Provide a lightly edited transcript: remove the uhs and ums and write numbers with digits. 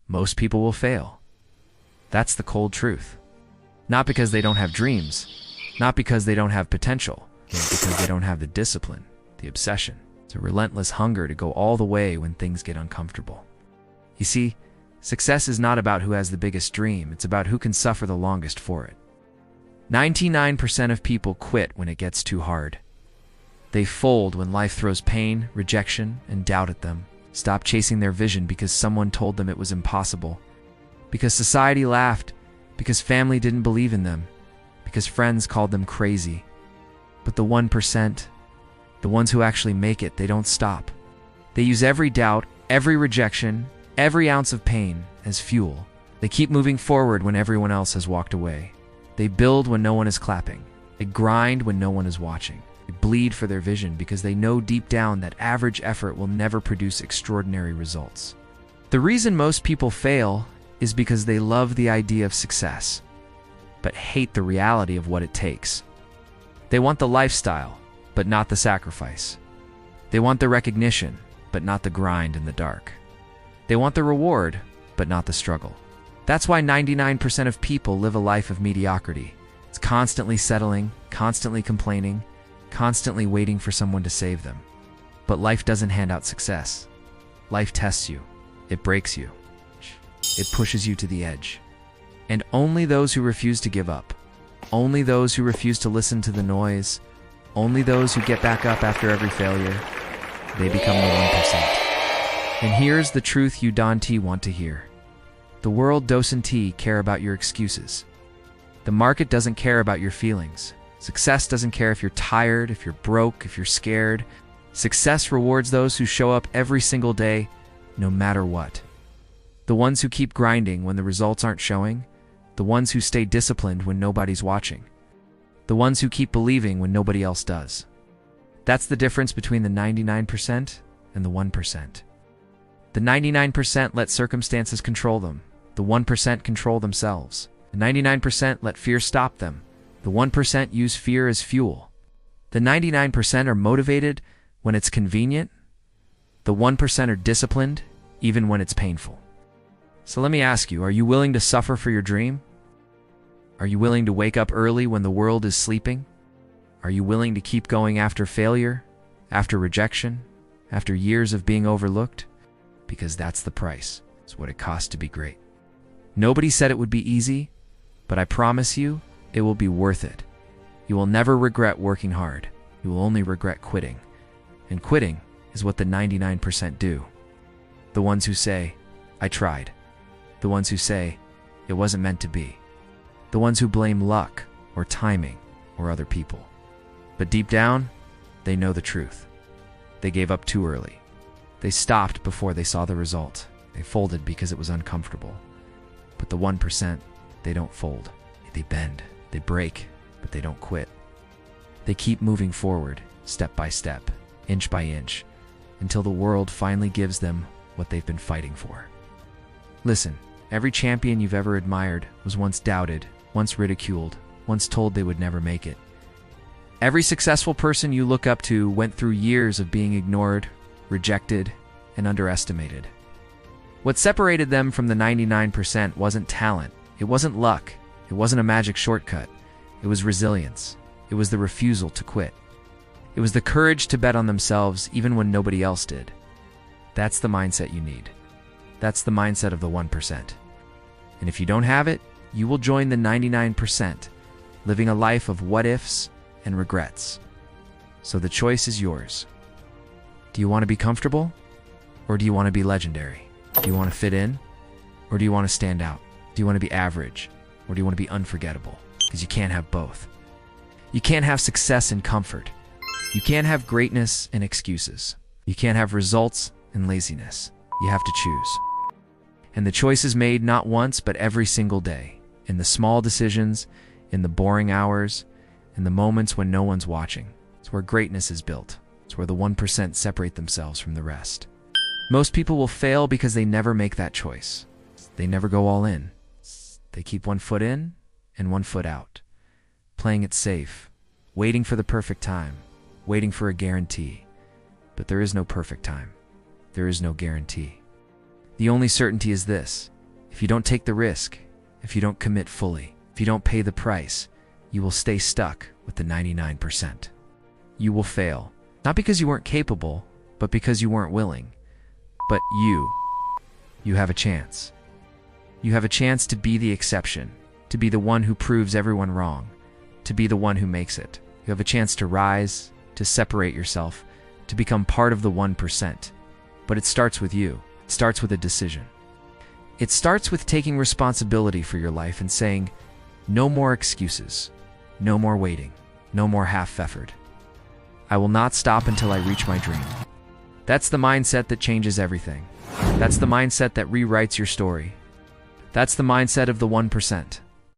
most people will fail. That's the cold truth. Not because they don't have dreams, not because they don't have potential, but because they don't have the discipline, the obsession. It's a relentless hunger to go all the way when things get uncomfortable. You see, success is not about who has the biggest dream, it's about who can suffer the longest for it. 99% of people quit when it gets too hard. They fold when life throws pain, rejection, and doubt at them. Stop chasing their vision because someone told them it was impossible. Because society laughed, because family didn't believe in them, because friends called them crazy. But the 1%, the ones who actually make it, they don't stop. They use every doubt, every rejection, every ounce of pain as fuel. They keep moving forward when everyone else has walked away. They build when no one is clapping. They grind when no one is watching. They bleed for their vision because they know deep down that average effort will never produce extraordinary results. The reason most people fail is because they love the idea of success, but hate the reality of what it takes. They want the lifestyle, but not the sacrifice. They want the recognition, but not the grind in the dark. They want the reward, but not the struggle. That's why 99% of people live a life of mediocrity. It's constantly settling, constantly complaining, constantly waiting for someone to save them. But life doesn't hand out success. Life tests you. It breaks you. It pushes you to the edge. And only those who refuse to give up, only those who refuse to listen to the noise, only those who get back up after every failure, they become the 1%. And here's the truth you don't want to hear. The world doesn't care about your excuses. The market doesn't care about your feelings. Success doesn't care if you're tired, if you're broke, if you're scared. Success rewards those who show up every single day, no matter what. The ones who keep grinding when the results aren't showing. The ones who stay disciplined when nobody's watching. The ones who keep believing when nobody else does. That's the difference between the 99% and the 1%. The 99% let circumstances control them. The 1% control themselves. The 99% let fear stop them. The 1% use fear as fuel. The 99% are motivated when it's convenient. The 1% are disciplined even when it's painful. So let me ask you, are you willing to suffer for your dream? Are you willing to wake up early when the world is sleeping? Are you willing to keep going after failure, after rejection, after years of being overlooked? Because that's the price. It's what it costs to be great. Nobody said it would be easy, but I promise you, it will be worth it. You will never regret working hard. You will only regret quitting. And quitting is what the 99% do. The ones who say, I tried. The ones who say, it wasn't meant to be. The ones who blame luck or timing or other people. But deep down, they know the truth. They gave up too early. They stopped before they saw the result. They folded because it was uncomfortable. But the 1%, they don't fold. They bend, they break, but they don't quit. They keep moving forward, step by step, inch by inch, until the world finally gives them what they've been fighting for. Listen, every champion you've ever admired was once doubted, once ridiculed, once told they would never make it. Every successful person you look up to went through years of being ignored, rejected, and underestimated. What separated them from the 99% wasn't talent, it wasn't luck, it wasn't a magic shortcut, it was resilience, it was the refusal to quit. It was the courage to bet on themselves even when nobody else did. That's the mindset you need. That's the mindset of the 1%. And if you don't have it, you will join the 99%, living a life of what-ifs and regrets. So the choice is yours. Do you want to be comfortable? Or do you want to be legendary? Do you want to fit in? Or do you want to stand out? Do you want to be average? Or do you want to be unforgettable? Because you can't have both. You can't have success and comfort. You can't have greatness and excuses. You can't have results and laziness. You have to choose. And the choice is made not once, but every single day. In the small decisions, in the boring hours, in the moments when no one's watching. It's where greatness is built. It's where the 1% separate themselves from the rest. Most people will fail because they never make that choice. They never go all in. They keep one foot in and one foot out, playing it safe, waiting for the perfect time, waiting for a guarantee. But there is no perfect time. There is no guarantee. The only certainty is this: If you don't take the risk, if you don't commit fully, if you don't pay the price, you will stay stuck with the 99%. You will fail, not because you weren't capable, but because you weren't willing. But you have a chance. You have a chance to be the exception, to be the one who proves everyone wrong, to be the one who makes it. You have a chance to rise, to separate yourself, to become part of the 1%. But it starts with you. It starts with a decision. It starts with taking responsibility for your life and saying, no more excuses, no more waiting, no more half-effort. I will not stop until I reach my dream. That's the mindset that changes everything. That's the mindset that rewrites your story. That's the mindset of the 1%.